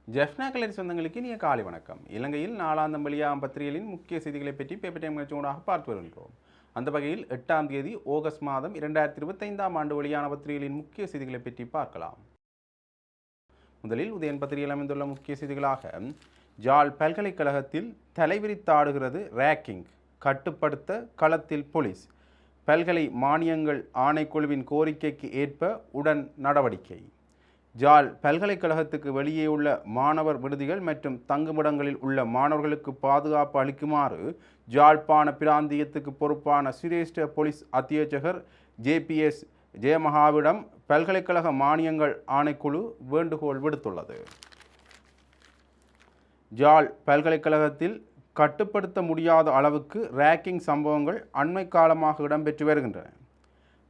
ஜெஃப்னா கலரி சொந்தங்களுக்கு இனிய காலை வணக்கம். இலங்கையில் நாளாந்தம் வெளியாகும் பத்திரிகைகளின் முக்கிய செய்திகளை பற்றி பேப்பர் டைம் நிகழ்ச்சியோடாக பார்த்து வருகின்றோம். அந்த வகையில் 8ஆம் தேதி ஆகஸ்ட் மாதம் 2025ஆம் ஆண்டு வெளியான பத்திரிகைகளின் முக்கிய செய்திகளை பற்றி பார்க்கலாம். முதலில் உதயன் பத்திரிகையில் அமைந்துள்ள முக்கிய செய்திகளாக ஜாழ் பல்கலைக்கழகத்தில் தலைவிரித்தாடுகிறது ரேக்கிங், கட்டுப்படுத்த களத்தில் போலீஸ், பல்கலை மானியங்கள் ஆணைக்குழுவின் கோரிக்கைக்கு ஏற்ப உடன் நடவடிக்கை. ஜாழ் பல்கலைக்கழகத்துக்கு வெளியே உள்ள மாணவர் விடுதிகள் மற்றும் தங்குமிடங்களில் உள்ள மாணவர்களுக்கு பாதுகாப்பு அளிக்குமாறு ஜாழ்ப்பாண பிராந்தியத்துக்கு பொறுப்பான சிரேஷ்ட போலீஸ் அத்தியட்சகர் JPS ஜெயமகாவிடம் பல்கலைக்கழக மானியங்கள் ஆணைக்குழு வேண்டுகோள் விடுத்துள்ளது. ஜாழ் பல்கலைக்கழகத்தில் கட்டுப்படுத்த முடியாத அளவுக்கு ரேக்கிங் சம்பவங்கள் அண்மை காலமாக இடம்பெற்று வருகின்றன.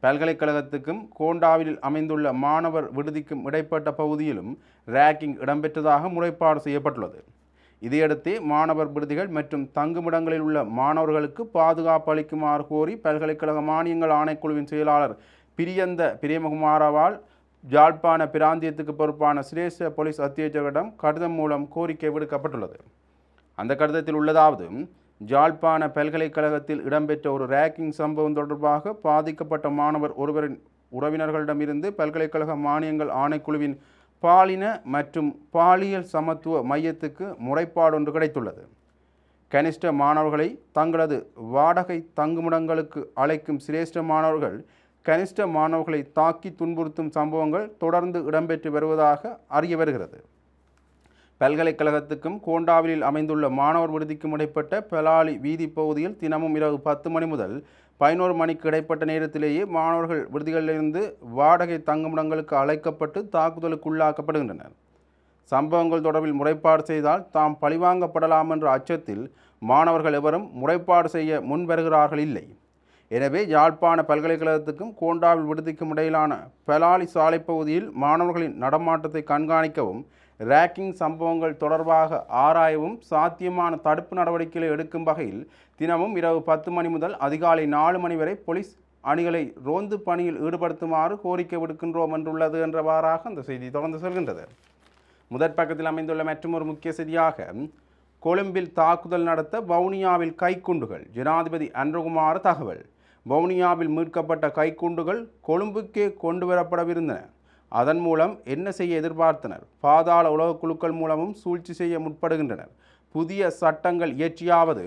பல்கலைக்கழகத்துக்கும் கோண்டாவில் அமைந்துள்ள மாணவர் விடுதிக்கும் இடைப்பட்ட பகுதியிலும் ரேக்கிங் இடம்பெற்றதாக முறைப்பாடு செய்யப்பட்டுள்ளது. இதையடுத்தே மாணவர் விடுதிகள் மற்றும் தங்குமிடங்களில் உள்ள மாணவர்களுக்கு பாதுகாப்பு அளிக்குமாறு கோரி பல்கலைக்கழக மானியங்கள் ஆணைக்குழுவின் செயலாளர் பிரியந்த பிரியமகுமாரவால் ஜாழ்ப்பாண பிராந்தியத்துக்கு பொறுப்பான சிரேஷ்ட போலீஸ் அத்தியட்சகரிடம் கடிதம் மூலம் கோரிக்கை விடுக்கப்பட்டுள்ளது. அந்த கடிதத்தில் உள்ளதாவது: ஜாழ்ப்பாண பல்கலைக்கழகத்தில் இடம்பெற்ற ஒரு ரேக்கிங் சம்பவம் தொடர்பாக பாதிக்கப்பட்ட மாணவர் ஒருவரின் உறவினர்களிடமிருந்து பல்கலைக்கழக மானியங்கள் ஆணைக்குழுவின் பாலின மற்றும் பாலியல் சமத்துவ மையத்துக்கு முறைப்பாடொன்று கிடைத்துள்ளது. கனிஷ்ட மாணவர்களை தங்களது வாடகை தங்குமிடங்களுக்கு அழைக்கும் சிரேஷ்ட மாணவர்கள் கனிஷ்ட மாணவர்களை தாக்கி துன்புறுத்தும் சம்பவங்கள் தொடர்ந்து இடம்பெற்று வருவதாக அறிய வருகிறது. பல்கலைக்கழகத்துக்கும் கோண்டாவிலில் அமைந்துள்ள மாணவர் விடுதிக்கும் இடைப்பட்ட பெலாலி வீதி பகுதியில் தினமும் இரவு 10 மணி முதல் 11 மணிக்கு இடைப்பட்ட நேரத்திலேயே மாணவர்கள் விடுதிகளிலிருந்து வாடகை தங்குமிடங்களுக்கு அழைக்கப்பட்டு தாக்குதலுக்குள்ளாக்கப்படுகின்றனர். சம்பவங்கள் தொடர்பில் முறைப்பாடு செய்தால் தாம் பழிவாங்கப்படலாம் என்ற அச்சத்தில் மாணவர்கள் எவரும் முறைப்பாடு செய்ய முன்வருகிறார்கள் இல்லை. எனவே யாழ்ப்பாண பல்கலைக்கழகத்துக்கும் கோண்டாவில் விடுதிக்கும் இடையிலான பெலாலி சாலை பகுதியில் மாணவர்களின் நடமாட்டத்தை கண்காணிக்கவும், ரேக்கிங் சம்பவங்கள் தொடர்பாக ஆராயவும் சாத்தியமான தடுப்பு நடவடிக்கைகளை எடுக்கும் வகையில் தினமும் இரவு 10 மணி முதல் அதிகாலை 4 மணி வரை போலீஸ் அணிகளை ரோந்து பணியில் ஈடுபடுத்துமாறு கோரிக்கை விடுக்கின்றோம் என்றுள்ளது என்றவாறாக அந்த செய்தி தொடர்ந்து செல்கின்றது. முதற் பக்கத்தில் அமைந்துள்ள மற்றொரு முக்கிய செய்தியாக கொழும்பில் தாக்குதல் நடத்த வவுனியாவில் கைக்குண்டுகள், ஜனாதிபதி அன்றகுமார தகவல். வவுனியாவில் மீட்கப்பட்ட கைக்குண்டுகள் கொழும்புக்கே கொண்டுவரப்படவிருந்தன. அதன் மூலம் என்ன செய்ய எதிர்பார்த்தனர்? பாதாள உலக குழுக்கள் மூலமும் சூழ்ச்சி செய்ய முற்படுகின்றனர். புதிய சட்டங்கள் இயற்றியாவது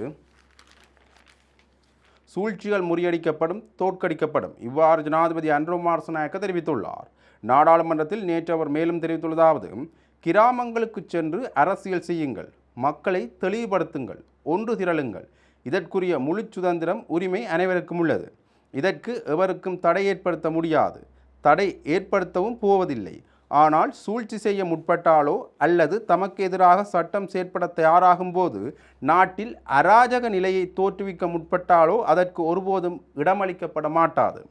சூழ்ச்சிகள் முறியடிக்கப்படும், தோற்கடிக்கப்படும். இவ்வாறு ஜனாதிபதி அன்றகுமார திசாநாயக்க தெரிவித்துள்ளார். நாடாளுமன்றத்தில் நேற்று அவர் மேலும் தெரிவித்துள்ளதாவது: கிராமங்களுக்கு சென்று அரசியல் செய்யுங்கள், மக்களை தெளிவுபடுத்துங்கள், ஒன்று திரளுங்கள். இதற்குரிய முழு சுதந்திரம், உரிமை அனைவருக்கும் உள்ளது. இதற்கு எவருக்கும் தடை ஏற்படுத்த முடியாது, தடை ஏற்படுத்தவும் போவதில்லை. ஆனால் சூழ்ச்சி செய்ய முற்பட்டாலோ அல்லது தமக்கு எதிராக சட்டம் செயற்பட தயாராகும் போது நாட்டில் அராஜக நிலையை தோற்றுவிக்க முற்பட்டாலோ அதற்கு ஒருபோதும் இடமளிக்கப்பட மாட்டாது.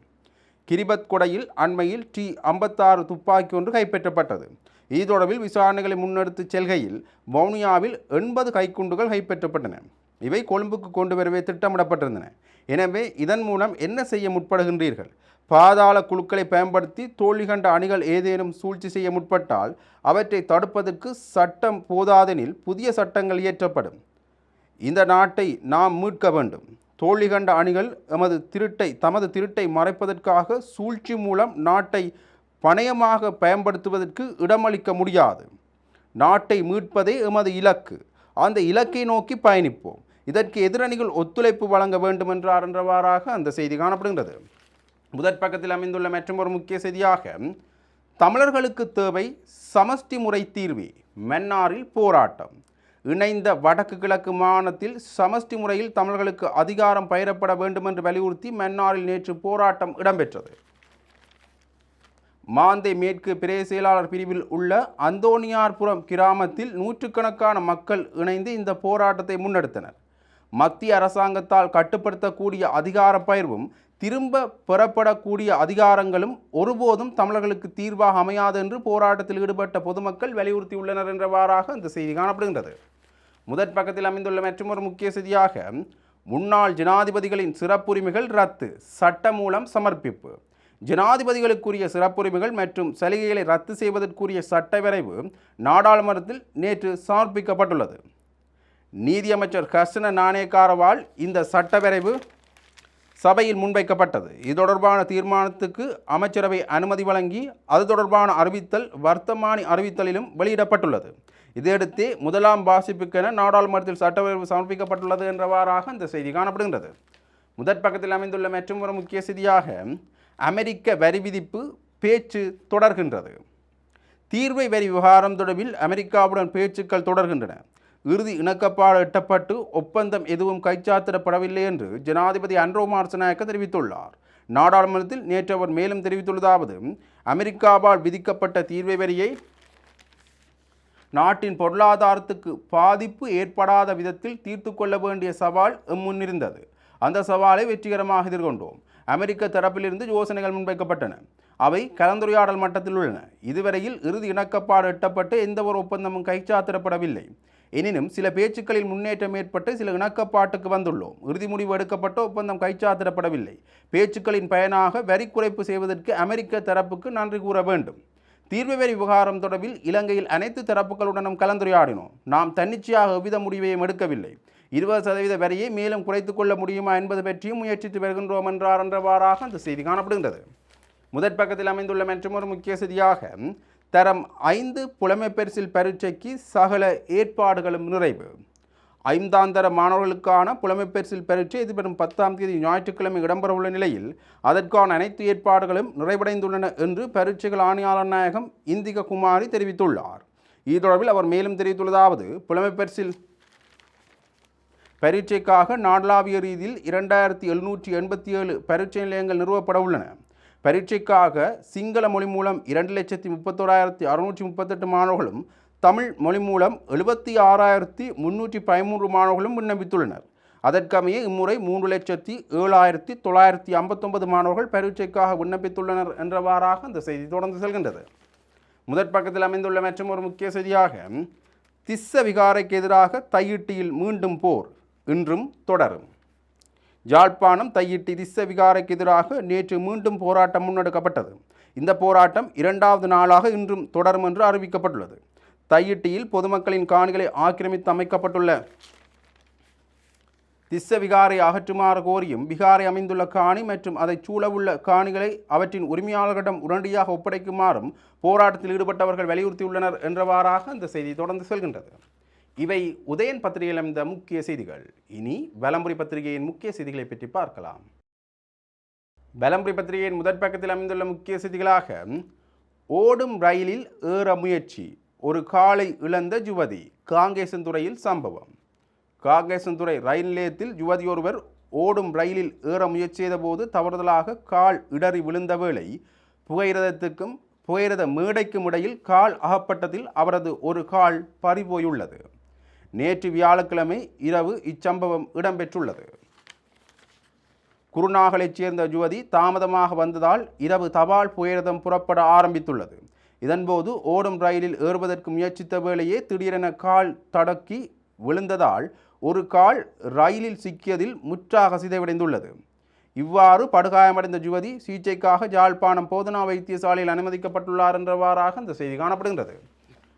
கிரிபத் கொடையில் அண்மையில் T56 துப்பாக்கி ஒன்று கைப்பற்றப்பட்டது. இது தொடர்பில் விசாரணைகளை முன்னெடுத்து செல்கையில் வவுனியாவில் 80 கைக்குண்டுகள் கைப்பற்றப்பட்டன. இவை கொழும்புக்கு கொண்டு வரவே திட்டமிடப்பட்டிருந்தன. எனவே இதன் மூலம் என்ன செய்ய முற்படுகின்றீர்கள்? பாதாள குழுக்களை பயன்படுத்தி தோல்வி கண்ட அணிகள் ஏதேனும் சூழ்ச்சி செய்ய முற்பட்டால் அவற்றை தடுப்பதற்கு சட்டம் போதாதெனில் புதிய சட்டங்கள் இயற்றப்படும். இந்த நாட்டை நாம் மீட்க வேண்டும். தோல்வி கண்ட அணிகள் தமது திருட்டை மறைப்பதற்காக சூழ்ச்சி மூலம் நாட்டை பணயமாக பயன்படுத்துவதற்கு இடமளிக்க முடியாது. நாட்டை மீட்பதே எமது இலக்கு. அந்த இலக்கை நோக்கி பயணிப்போம். இதற்கு எதிரணிகள் ஒத்துழைப்பு வழங்க வேண்டும் என்றவாறாக அந்த செய்தி காணப்படுகின்றது. முதற் பக்கத்தில் அமைந்துள்ள மற்றொரு முக்கிய செய்தியாக தமிழர்களுக்கு தேவை சமஷ்டி முறை தீர்வே, மன்னாரில் போராட்டம். இணைந்த வடக்கு கிழக்கு மாகாணத்தில் சமஷ்டி முறையில் தமிழர்களுக்கு அதிகாரம் பயிரப்பட வேண்டும் என்று வலியுறுத்தி மன்னாரில் நேற்று போராட்டம் இடம்பெற்றது. மாந்தை மேற்கு பிரதேச செயலாளர் பிரிவில் உள்ள அந்தோனியார்புரம் கிராமத்தில் நூற்றுக்கணக்கான மக்கள் இணைந்து இந்த போராட்டத்தை முன்னெடுத்தனர். மத்திய அரசாங்கத்தால் கட்டுப்படுத்தக்கூடிய அதிகார பயிர்வும் திரும்ப பெறப்படக்கூடிய அதிகாரங்களும் ஒருபோதும் தமிழர்களுக்கு தீர்வாக அமையாது என்று போராட்டத்தில் ஈடுபட்ட பொதுமக்கள் வலியுறுத்தியுள்ளனர் என்றவாறாக இந்த செய்தி காணப்படுகின்றது. முதற் பக்கத்தில் அமைந்துள்ள மற்றொரு முக்கிய செய்தியாக முன்னாள் ஜனாதிபதிகளின் சிறப்புரிமைகள் ரத்து, சட்டமூலம் சமர்ப்பிப்பு. ஜனாதிபதிகளுக்குரிய சிறப்புரிமைகள் மற்றும் சலுகைகளை ரத்து செய்வதற்குரிய சட்டவரைவு நாடாளுமன்றத்தில் நேற்று சமர்ப்பிக்கப்பட்டுள்ளது. நீதியமைச்சர் ஹர்ஷன நாணயக்காரவால் இந்த சட்டவரைவு சபையில் முன்வைக்கப்பட்டது. இது தொடர்பான தீர்மானத்துக்கு அமைச்சரவை அனுமதி வழங்கி அது தொடர்பான அறிவித்தல் வர்த்தமானி அறிவித்தலிலும் வெளியிடப்பட்டுள்ளது. இதையடுத்து முதலாம் வாசிப்புக்கென நாடாளுமன்றத்தில் சட்டவரைவு சமர்ப்பிக்கப்பட்டுள்ளது என்றவாறாக இந்த செய்தி காணப்படுகின்றது. முதற் பக்கத்தில் அமைந்துள்ள மற்றும் ஒரு முக்கிய செய்தியாக அமெரிக்க வரி விதிப்பு பேச்சு தொடர்கின்றது. தீர்வை வரி விவகாரம் தொடர்பில் அமெரிக்காவுடன் பேச்சுக்கள் தொடர்கின்றன. இறுதி இணக்கப்பாடு எட்டப்பட்டு ஒப்பந்தம் எதுவும் கைச்சாத்திடப்படவில்லை என்று ஜனாதிபதி அன்ரோ மார்சநாயக்க தெரிவித்துள்ளார். நாடாளுமன்றத்தில் நேற்று அவர் மேலும் தெரிவித்துள்ளதாவது, அமெரிக்காவால் விதிக்கப்பட்ட தீர்வை வரியை நாட்டின் பொருளாதாரத்துக்கு பாதிப்பு ஏற்படாத விதத்தில் தீர்த்து கொள்ள வேண்டிய சவால் முன்னிருந்தது. அந்த சவாலை வெற்றிகரமாக எதிர்கொண்டோம். அமெரிக்க தரப்பிலிருந்து யோசனைகள் முன்வைக்கப்பட்டன. அவை கலந்துரையாடல் மட்டத்தில் உள்ளன. இதுவரையில் இறுதி இணக்கப்பாடு எட்டப்பட்டு எந்த ஒரு ஒப்பந்தமும் கைச்சாத்திடப்படவில்லை. எனினும் சில பேச்சுக்களில் முன்னேற்றம் ஏற்பட்டு சில இணக்கப்பாட்டுக்கு வந்துள்ளோம். இறுதி முடிவு எடுக்கப்பட்ட ஒப்பந்தம் கைச்சாத்திடப்படவில்லை. பேச்சுக்களின் பயனாக வரி குறைப்பு செய்வதற்கு அமெரிக்க தரப்புக்கு நன்றி கூற வேண்டும். தீர்வு வரி விவகாரம் தொடர்பில் இலங்கையில் அனைத்து தரப்புகளுடனும் கலந்துரையாடினோம். நாம் தன்னிச்சையாக எவ்வித முடிவையும் எடுக்கவில்லை. 20% வரியை மேலும் குறைத்துக் கொள்ள முடியுமா என்பது பற்றியும் முயற்சித்து வருகின்றோம் என்றவாறாக அந்த செய்தி காணப்படுகின்றது. முதற் பக்கத்தில் அமைந்துள்ள மற்றொரு முக்கிய செய்தியாக தரம் 5 புலமை பரிசில் பரீட்சைக்கு சகல ஏற்பாடுகளும் நிறைவு. 5ஆம் தர மாணவர்களுக்கான புலமை பரிசில் பரீட்சை எதிர்வரும் 10ஆம் தேதி ஞாயிற்றுக்கிழமை இடம்பெறவுள்ள நிலையில் அதற்கான அனைத்து ஏற்பாடுகளும் நிறைவடைந்துள்ளன என்று பரீட்சைகள் ஆணையாளர் நாயகம் இந்திக குமாரி தெரிவித்துள்ளார். இது தொடர்பில் அவர் மேலும் தெரிவித்துள்ளதாவது, புலமை பரிசில் பரீட்சைக்காக நாடளாவிய ரீதியில் 2787 பரீட்சை நிலையங்கள் நிறுவப்பட உள்ளன. பரீட்சைக்காக சிங்கள மொழி மூலம் 2,31,638 மாணவர்களும், தமிழ் மொழி மூலம் 76,313 மாணவர்களும் விண்ணப்பித்துள்ளனர். அதற்கமைய இம்முறை 3,07,959 மாணவர்கள் பரீட்சைக்காக விண்ணப்பித்துள்ளனர் என்றவாறாக அந்த செய்தி தொடர்ந்து செல்கின்றது. முதற் பக்கத்தில் அமைந்துள்ள மற்றொரு முக்கிய செய்தியாக திஸ்ஸ விகாரைக்கு எதிராக தையிட்டியில் மீண்டும் போர் இன்றும் தொடரும். யாழ்ப்பாணம் தையிட்டி திஸ்ஸ விகாரைக்கு எதிராக நேற்று மீண்டும் போராட்டம் முன்னெடுக்கப்பட்டது. இந்த போராட்டம் 2வது நாளாக இன்றும் தொடரும் என்று அறிவிக்கப்பட்டுள்ளது. தையிட்டியில் பொதுமக்களின் காணிகளை ஆக்கிரமித்து அமைக்கப்பட்டுள்ள திஸ்ஸ விகாரை அகற்றுமாறு கோரியும் விகாரை அமைந்துள்ள காணி மற்றும் அதை சூழவுள்ள காணிகளை அவற்றின் உரிமையாளர்களிடம் உடனடியாக ஒப்படைக்குமாறும் போராட்டத்தில் ஈடுபட்டவர்கள் வலியுறுத்தியுள்ளனர் என்றவாறாக இந்த செய்தி தொடர்ந்து செல்கின்றது. இவை உதயன் பத்திரிகையில் அமைந்த முக்கிய செய்திகள். இனி வலம்புரி பத்திரிகையின் முக்கிய செய்திகளை பற்றி பார்க்கலாம். வலம்புரி பத்திரிகையின் முதற் பக்கத்தில் அமைந்துள்ள முக்கிய செய்திகளாக ஓடும் ரயிலில் ஏற முயற்சி, ஒரு காலை இழந்த யுவதி, காங்கேசன்துறையில் சம்பவம். காங்கேசன்துறை ரயில் நிலையத்தில் யுவதி ஒருவர் ஓடும் ரயிலில் ஏற முயற்சி செய்த போது தவறுதலாக கால் இடறி விழுந்த வேளை புகையிரதத்துக்கும் புகையிரத மேடைக்கும் இடையில் கால் அகப்பட்டதில் அவரது ஒரு கால் பறிபோயுள்ளது. நேற்று வியாழக்கிழமை இரவு இச்சம்பவம் இடம்பெற்றுள்ளது. குருநாகலைச் சேர்ந்த யுவதி தாமதமாக வந்ததால் இரவு தபால் புகையிரதம் புறப்பட ஆரம்பித்துள்ளது. இதன்போது ஓடும் ரயிலில் ஏறுவதற்கு முயற்சித்த வேளையே திடீரென கால் தடக்கி விழுந்ததால் ஒரு கால் ரயிலில் சிக்கியதில் முற்றாக சிதைவடைந்துள்ளது. இவ்வாறு படுகாயமடைந்த யுவதி சிகிச்சைக்காக யாழ்ப்பாணம் போதனா வைத்தியசாலையில் அனுமதிக்கப்பட்டுள்ளார் என்றவாறாக இந்த செய்தி காணப்படுகின்றது.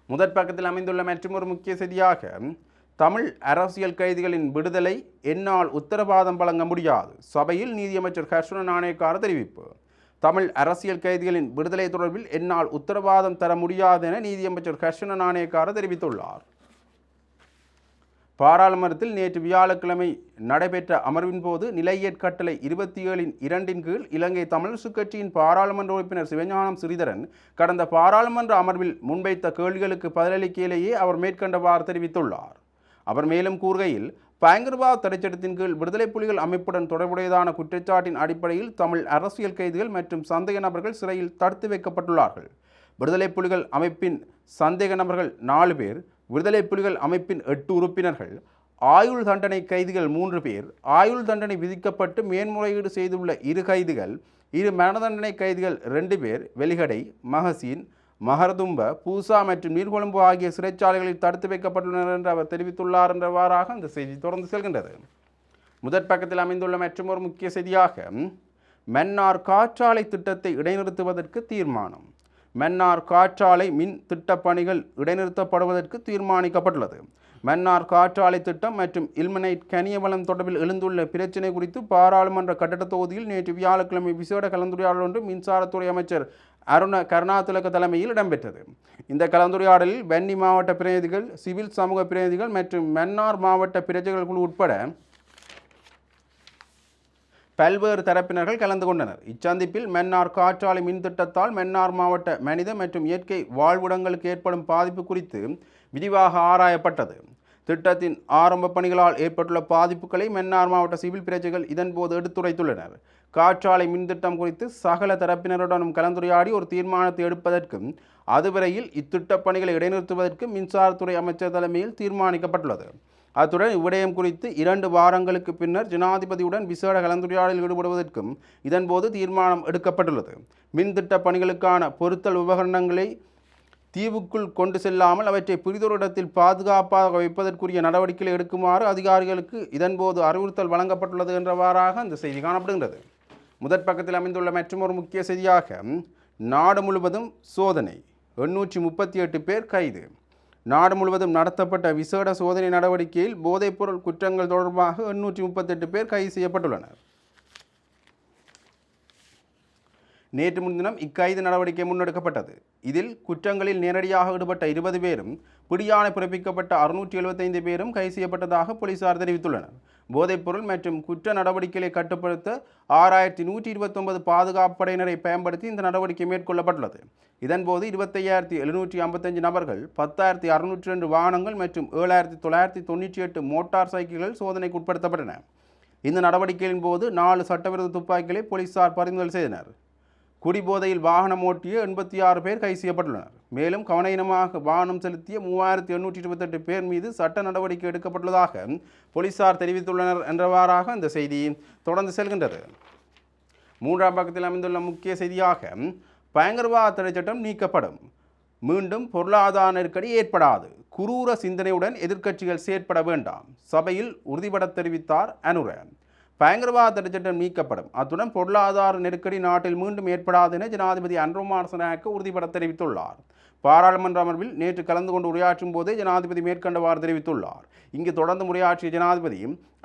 முதற் பக்கத்தில் அமைந்துள்ள மற்றொரு முக்கிய செய்தியாக தமிழ் அரசியல் கைதிகளின் விடுதலை என்னால் உத்தரவாதம் வழங்க முடியாது, சபையில் நீதியமைச்சர் ஹர்ஷன நாணயக்கார தெரிவிப்பு. தமிழ் அரசியல் கைதிகளின் விடுதலை தொடர்பில் என்னால் உத்தரவாதம் தர முடியாது என நீதியமைச்சர் ஹர்ஷன நாணயக்கார தெரிவித்துள்ளார். பாராளுமன்றத்தில் நேற்று வியாழக்கிழமை நடைபெற்ற அமர்வின் போது நிலையற் கட்டளை 27(2) கீழ் இலங்கை தமிழரசுக் கட்சியின் பாராளுமன்ற உறுப்பினர் சிவஞானம் ஸ்ரீதரன் கடந்த பாராளுமன்ற அமர்வில் முன்வைத்த கேள்விகளுக்கு பதிலளிக்கையிலேயே அவர் மேற்கண்டவாறு தெரிவித்துள்ளார். அவர் மேலும் கூறுகையில், பயங்கரவாத தடைச்சட்டத்தின் கீழ் விடுதலை புலிகள் அமைப்புடன் தொடர்புடையதான குற்றச்சாட்டின் அடிப்படையில் தமிழ் அரசியல் கைதிகள் மற்றும் சந்தேக நபர்கள் சிறையில் தடுத்து வைக்கப்பட்டுள்ளார்கள். விடுதலை புலிகள் அமைப்பின் சந்தேக நபர்கள் 4 பேர், விடுதலை புலிகள் அமைப்பின் 8 உறுப்பினர்கள், ஆயுள் தண்டனை கைதிகள் 3 பேர், ஆயுள் தண்டனை விதிக்கப்பட்டு மேன்முறையீடு செய்துள்ள 2 கைதிகள், 2 மரண தண்டனை கைதிகள் 2 பேர் வெலிகடை, மகசீன், மகரதும்ப, பூசா மற்றும் நீர்கொழும்பு ஆகிய சிறைச்சாலைகளில் தடுத்து வைக்கப்பட்டுள்ளனர் என்று அவர் தெரிவித்துள்ளார் என்றவாறாக இந்த செய்தி தொடர்ந்து செல்கின்றது. முதற் பக்கத்தில் அமைந்துள்ள மற்றொரு முக்கிய செய்தியாக மன்னார் காற்றாலை திட்டத்தை இடைநிறுத்துவதற்கு தீர்மானம். மன்னார் காற்றாலை மின் திட்டப் பணிகள் இடைநிறுத்தப்படுவதற்கு தீர்மானிக்கப்பட்டுள்ளது. மன்னார் காற்றாலை திட்டம் மற்றும் இல்மனைட் கனிய வளம் தொடர்பில் எழுந்துள்ள பிரச்சினை குறித்து பாராளுமன்ற கட்டட தொகுதியில் நேற்று வியாழக்கிழமை விசேட கலந்துரையாடல் ஒன்று மின்சாரத்துறை அமைச்சர் அருண கருணாதிலக தலைமையில் இடம்பெற்றது. இந்த கலந்துரையாடலில் வன்னி மாவட்ட பிரதிநிதிகள், சிவில் சமூக பிரதிநிதிகள் மற்றும் மன்னார் மாவட்ட பிரஜைகள் குழு உட்பட பல்வேறு தரப்பினர்கள் கலந்து கொண்டனர். இச்சந்திப்பில் மன்னார் காற்றாலை மின் திட்டத்தால் மன்னார் மாவட்ட மனித மற்றும் இயற்கை வாழ்விடங்களுக்கு ஏற்படும் பாதிப்பு குறித்து விரிவாக ஆராயப்பட்டது. திட்டத்தின் ஆரம்ப பணிகளால் ஏற்பட்டுள்ள பாதிப்புகளை மன்னார் மாவட்ட சிவில் பிரஜைகள் இதன்போது எடுத்துரைத்துள்ளனர். காற்றாலை மின் திட்டம் குறித்து சகல தரப்பினருடனும் கலந்துரையாடி ஒரு தீர்மானத்தை எடுப்பதற்கும் அதுவரையில் இத்திட்டப் பணிகளை இடைநிறுத்துவதற்கும் மின்சாரத்துறை அமைச்சர் தலைமையில் தீர்மானிக்கப்பட்டுள்ளது. அத்துடன் இவ்விடயம் குறித்து 2 வாரங்களுக்கு பின்னர் ஜனாதிபதியுடன் விசேட கலந்துரையாடலில் ஈடுபடுவதற்கும் இதன்போது தீர்மானம் எடுக்கப்பட்டுள்ளது. மின் திட்ட பணிகளுக்கான பொருத்தல் உபகரணங்களை தீவுக்குள் கொண்டு செல்லாமல் அவற்றை பிரிதொரு இடத்தில் பாதுகாப்பாக வைப்பதற்குரிய நடவடிக்கைகளை எடுக்குமாறு அதிகாரிகளுக்கு இதன்போது அறிவுறுத்தல் வழங்கப்பட்டுள்ளது என்றவாறாக அந்த செய்தி காணப்படுகின்றது. முதற் பக்கத்தில் அமைந்துள்ள மற்றொரு முக்கிய செய்தியாக நாடு முழுவதும் சோதனை, 838 பேர் கைது. நாடு முழுவதும் நடத்தப்பட்ட விசேட சோதனை நடவடிக்கையில் போதைப்பொருள் குற்றங்கள் தொடர்பாக 838 பேர் கைது செய்யப்பட்டுள்ளனர். நேற்று முன்தினம் இக்கைது நடவடிக்கை முன்னெடுக்கப்பட்டது. இதில் குற்றங்களில் நேரடியாக ஈடுபட்ட 20 பேரும் பிடியாணை பிறப்பிக்கப்பட்ட 675 பேரும் கைது செய்யப்பட்டதாக போலீசார் தெரிவித்துள்ளனர். போதைப்பொருள் மற்றும் குற்ற நடவடிக்கைகளை கட்டுப்படுத்த 6129 பாதுகாப்பு படையினரை பயன்படுத்தி இந்த நடவடிக்கை மேற்கொள்ளப்பட்டுள்ளது. இதன்போது 25,755 நபர்கள், 10,602 வாகனங்கள் மற்றும் 7,998 மோட்டார் சைக்கிள்கள் சோதனைக்கு உட்படுத்தப்பட்டன. இந்த நடவடிக்கையின் போது 4 சட்டவிரோத துப்பாக்கிகளை போலீசார் பறிமுதல் செய்தனர். குடிபோதையில் வாகனம் ஓட்டிய 86 பேர் கைது செய்யப்பட்டுள்ளனர். மேலும் கவனஈனமாக வாகனம் செலுத்திய 3828 பேர் மீது சட்ட நடவடிக்கை எடுக்கப்பட்டுள்ளதாக போலீசார் தெரிவித்துள்ளனர் என்றவாறாக இந்த செய்தி தொடர்ந்து செல்கின்றது. 3ஆம் பக்கத்தில் அமைந்துள்ள முக்கிய செய்தியாக பயங்கரவாத தடை சட்டம் நீக்கப்படும், மீண்டும் பொருளாதார நெருக்கடி ஏற்படாது, குரூர சிந்தனையுடன் எதிர்க்கட்சிகள் செயற்பட வேண்டாம், சபையில் உறுதிபட தெரிவித்தார் அனுர. பயங்கரவாத தடை சட்டம் நீக்கப்படும், அத்துடன் பொருளாதார நெருக்கடி நாட்டில் மீண்டும் ஏற்படாது என ஜனாதிபதி அன்ரோமார் சனாயக்க உறுதிபட தெரிவித்துள்ளார். பாராளுமன்ற அமர்வில் நேற்று கலந்து கொண்டு உரையாற்றும் போதே ஜனாதிபதி மேற்கண்டவாறு தெரிவித்துள்ளார். இங்கு தொடர்ந்து உரையாற்றிய ஜனாதிபதி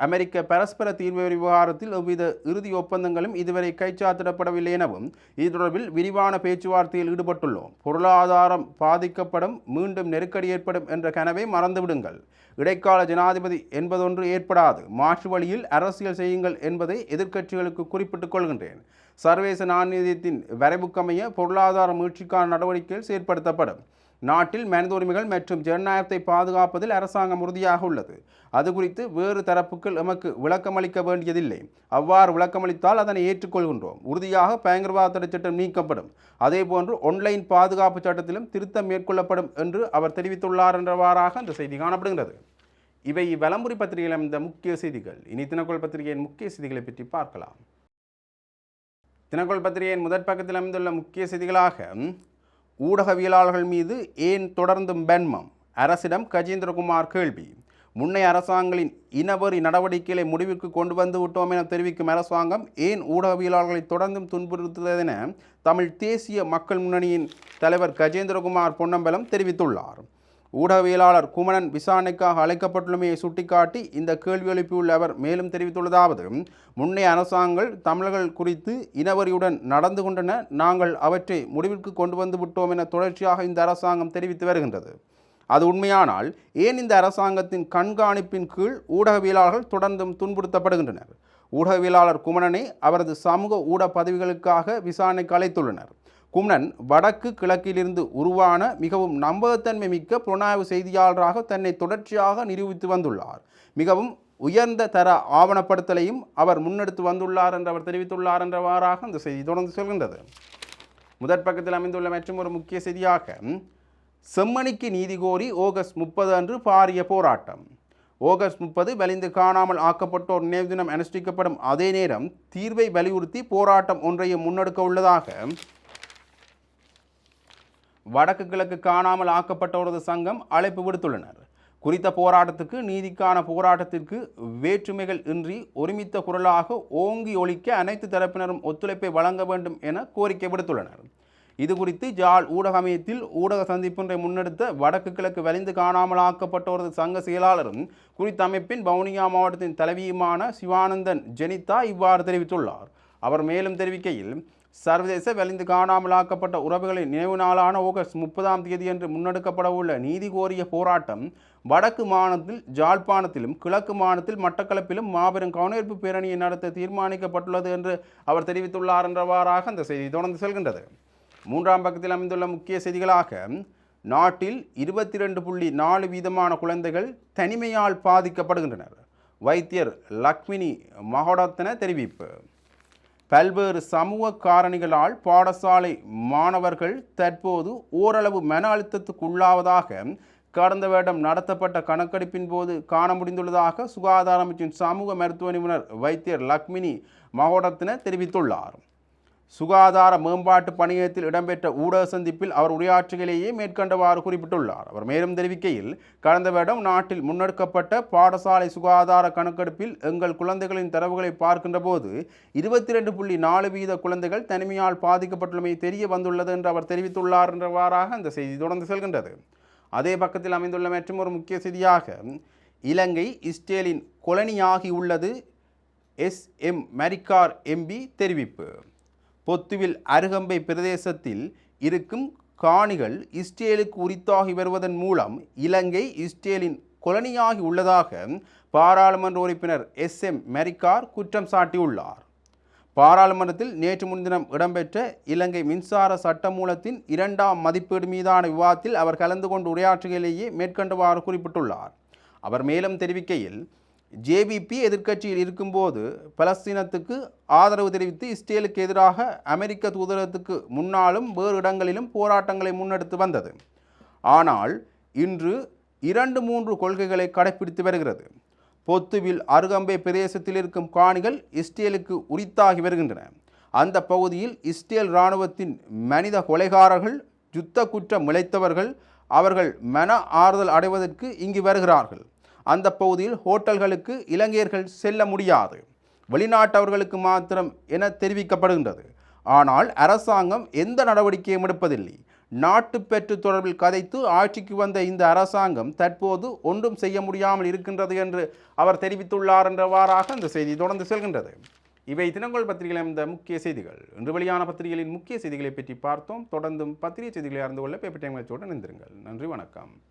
அமெரிக்க பரஸ்பர தீர்வு விவகாரத்தில் எவ்வித இறுதி ஒப்பந்தங்களும் இதுவரை கைச்சாத்திடப்படவில்லை எனவும் இது தொடர்பில் விரிவான பேச்சுவார்த்தையில் ஈடுபட்டுள்ளோம். பொருளாதாரம் பாதிக்கப்படும், மீண்டும் நெருக்கடி ஏற்படும் என்ற கனவை மறந்துவிடுங்கள். இடைக்கால ஜனாதிபதி என்பதொன்று ஏற்படாது, மாற்று வழியில் அரசியல் செய்யுங்கள் என்பதை எதிர்க்கட்சிகளுக்கு குறிப்பிட்டுக் கொள்கின்றேன். சர்வதேச நாணயத்தின் வரைவுக்கமைய பொருளாதார மீட்சிக்கான நடவடிக்கைகள் செயற்படுத்தப்படும். நாட்டில் மனித உரிமைகள் மற்றும் ஜனநாயகத்தை பாதுகாப்பதில் அரசாங்கம் உறுதியாக உள்ளது. அது குறித்து வேறு தரப்புகள் எமக்கு விளக்கமளிக்க வேண்டியதில்லை. அவ்வாறு விளக்கமளித்தால் அதனை ஏற்றுக்கொள்கின்றோம். உறுதியாக பயங்கரவாத தடை சட்டம் நீக்கப்படும். அதேபோன்று ஒன்லைன் பாதுகாப்பு சட்டத்திலும் திருத்தம் மேற்கொள்ளப்படும் என்று அவர் தெரிவித்துள்ளார் என்றவாறாக அந்த செய்தி காணப்படுகிறது. இவை வலம்புரி பத்திரிகையில் அமைந்த முக்கிய செய்திகள். இனி தினக்குரல் பத்திரிகையின் முக்கிய செய்திகளை பற்றி பார்க்கலாம். தினக்குரல் பத்திரிகையின் முதற் பக்கத்தில் அமைந்துள்ள முக்கிய செய்திகளாக ஊடகவியலாளர்கள் மீது ஏன் தொடர்ந்தும் பென்மம், அரசிடம் கஜேந்திரகுமார் கேள்வி. முன்னைய அரசாங்கங்களின் இனவெறி நடவடிக்கைகளை முடிவுக்கு கொண்டு வந்து விட்டோம் என தெரிவிக்கும் அரசாங்கம் ஏன் ஊடகவியலாளர்களை தொடர்ந்தும் துன்புறுத்துவதென தமிழ் தேசிய மக்கள் முன்னணியின் தலைவர் கஜேந்திரகுமார் பொன்னம்பலம் தெரிவித்துள்ளார். ஊடகவியலாளர் குமணன் விசாரணைக்காக அழைக்கப்பட்டுள்ளமையை சுட்டிக்காட்டி இந்த கேள்வி எழுப்பியுள்ள அவர் மேலும் தெரிவித்துள்ளதாவது, முன்னைய அரசாங்கங்கள் தமிழர்கள் குறித்து இனவரியுடன் நடந்து கொண்டன, நாங்கள் அவற்றை முடிவிற்கு கொண்டு வந்து விட்டோம் என தொடர்ச்சியாக இந்த அரசாங்கம் தெரிவித்து வருகின்றது. அது உண்மையானால் ஏன் இந்த அரசாங்கத்தின் கண்காணிப்பின் கீழ் ஊடகவியலாளர்கள் தொடர்ந்தும் துன்புறுத்தப்படுகின்றனர்? ஊடகவியலாளர் குமணனை அவரது சமூக ஊடக பதவிகளுக்காக விசாரணைக்கு அழைத்துள்ளனர். குமணன் வடக்கு கிழக்கிலிருந்து உருவான மிகவும் நம்பகத்தன்மை மிக்க புலனாய்வு செய்தியாளராக தன்னை தொடர்ச்சியாக நிரூபித்து வந்துள்ளார். மிகவும் உயர்ந்த தர ஆவணப்படுத்தலையும் அவர் முன்னெடுத்து வந்துள்ளார் என்று அவர் தெரிவித்துள்ளார் என்றவாறாக அந்த செய்தி தொடர்ந்து சொல்கின்றது. முதற் பக்கத்தில் அமைந்துள்ள மற்றும் ஒரு முக்கிய செய்தியாக செம்மணிக்கு நீதி கோரி ஆகஸ்ட் 30 அன்று பாரிய போராட்டம். ஆகஸ்ட் 30 வலிந்து காணாமல் ஆக்கப்பட்டோர் நினைவு தினம் அனுஷ்டிக்கப்படும் அதே நேரம் தீர்வை வலியுறுத்தி போராட்டம் ஒன்றையும் முன்னெடுக்க உள்ளதாக வடக்கு கிழக்கு காணாமல் ஆக்கப்பட்டோரது சங்கம் அழைப்பு விடுத்துள்ளனர். குறித்த போராட்டத்துக்கு நீதிக்கான போராட்டத்திற்கு வேற்றுமைகள் இன்றி ஒருமித்த குரலாக ஓங்கி ஒலிக்க அனைத்து தரப்பினரும் ஒத்துழைப்பை வழங்க வேண்டும் என கோரிக்கை விடுத்துள்ளனர். இது குறித்து ஜாழ் ஊடக அமையத்தில் ஊடக சந்திப்பொன்றை முன்னெடுத்த வடக்கு கிழக்கு வலிந்து காணாமல் ஆக்கப்பட்டோரது சங்க செயலாளரும் குறித்த அமைப்பின் வவுனியா மாவட்டத்தின் தலைவியுமான சிவானந்தன் ஜெனிதா இவ்வாறு தெரிவித்துள்ளார். அவர் மேலும் தெரிவிக்கையில், சர்வதேச வலிந்து காணாமலாக்கப்பட்ட உறவுகளின் நினைவு நாளான ஆகஸ்ட் 30ஆம் தேதியன்று முன்னெடுக்கப்படவுள்ள நீதி கோரிய போராட்டம் வடக்கு மாநிலத்தில் ஜாழ்ப்பாணத்திலும் கிழக்கு மாநிலத்தில் மட்டக்களப்பிலும் மாபெரும் கவனஈர்ப்பு பேரணியை நடத்த தீர்மானிக்கப்பட்டுள்ளது என்று அவர் தெரிவித்துள்ளார் என்றவாறாக அந்த செய்தி தொடர்ந்து செல்கின்றது. 3ஆம் பக்கத்தில் அமைந்துள்ள முக்கிய செய்திகளாக, நாட்டில் 22.4 வீதமான குழந்தைகள் தனிமையால் பாதிக்கப்படுகின்றனர். வைத்தியர் லக்மினி மகோடத்தன தெரிவிப்பு. பல்வேறு சமூக காரணிகளால் பாடசாலை மாணவர்கள் தற்போது ஓரளவு மன அழுத்தத்துக்கு உள்ளாவதாக கடந்த வருடம் நடத்தப்பட்ட கணக்கெடுப்பின் போது காண முடிந்துள்ளதாக சுகாதார அமைச்சின் சமூக மருத்துவ நிபுணர் வைத்தியர் லக்மினி மகோடத்தன தெரிவித்துள்ளார். சுகாதார மேம்பாட்டு பணியகத்தில் இடம்பெற்ற ஊடக சந்திப்பில் அவர் உரையாற்றுகையிலேயே மேற்கண்டவாறு குறிப்பிட்டுள்ளார். அவர் மேலும் தெரிவிக்கையில், கடந்த வருடம் நாட்டில் முன்னெடுக்கப்பட்ட பாடசாலை சுகாதார கணக்கெடுப்பில் எங்கள் குழந்தைகளின் தரவுகளை பார்க்கின்ற போது 22.4 வீத குழந்தைகள் தனிமையால் பாதிக்கப்பட்டுள்ளமை தெரிய வந்துள்ளது என்று அவர் தெரிவித்துள்ளார் என்றவாறாக அந்த செய்தி தொடர்ந்து செல்கின்றது. அதே பக்கத்தில் அமைந்துள்ள மற்றும் ஒரு முக்கிய செய்தியாக, இலங்கை இஸ்ரேலின் கொலனியாகியுள்ளது SM மரிக்கார் MP தெரிவிப்பு. பொத்துவில் அருகம்பை பிரதேசத்தில் இருக்கும் காணிகள் இஸ்ரேலுக்கு உரித்தாகி வருவதன் மூலம் இலங்கை இஸ்ரேலின் கொலனியாகி உள்ளதாக பாராளுமன்ற உறுப்பினர் SM மரிக்கார் குற்றம் சாட்டியுள்ளார். பாராளுமன்றத்தில் நேற்று முன்தினம் இடம்பெற்ற இலங்கை மின்சார சட்டமூலத்தின் 2ஆம் மதிப்பீடு மீதான விவாதத்தில் அவர் கலந்து கொண்டு உரையாற்றுகையிலேயே மேற்கண்டவாறு குறிப்பிட்டுள்ளார். அவர் மேலும் தெரிவிக்கையில், JVP எதிர்க்கட்சியில் இருக்கும்போது பலஸ்தீனத்துக்கு ஆதரவு தெரிவித்து இஸ்ரேலுக்கு எதிராக அமெரிக்க தூதரகத்துக்கு முன்னாலும் வேறு இடங்களிலும் போராட்டங்களை முன்னெடுத்து வந்தது. ஆனால் இன்று 2-3 கொள்கைகளை கடைப்பிடித்து வருகிறது. பொத்துவில் அருகம்பை பிரதேசத்தில் இருக்கும் காணிகள் இஸ்ரேலுக்கு உரித்தாகி வருகின்றன. அந்த பகுதியில் இஸ்ரேல் இராணுவத்தின் மனித கொலைகாரர்கள், யுத்த குற்றம் இழைத்தவர்கள், அவர்கள் மன ஆறுதல் அடைவதற்கு இங்கு வருகிறார்கள். அந்த பகுதியில் ஹோட்டல்களுக்கு இலங்கையர்கள் செல்ல முடியாது, வெளிநாட்டவர்களுக்கு மாத்திரம் என தெரிவிக்கப்படுகின்றது. ஆனால் அரசாங்கம் எந்த நடவடிக்கையும் எடுப்பதில்லை. நாட்டுப்பற்று தொடர்பில் கதைத்து ஆட்சிக்கு வந்த இந்த அரசாங்கம் தற்போது ஒன்றும் செய்ய முடியாமல் இருக்கின்றது என்று அவர் தெரிவித்துள்ளார் என்றவாறாக அந்த செய்தி தொடர்ந்து செல்கின்றது. இவை தினங்கொள் பத்திரிகையில் இந்த முக்கிய செய்திகள். இன்று வெளியான பத்திரிகைகளின் முக்கிய செய்திகளை பற்றி பார்த்தோம். தொடர்ந்தும் பத்திரிகை செய்திகளை அறிந்து கொள்ள பேப்பர் டைம் இணைந்திருங்கள். நன்றி, வணக்கம்.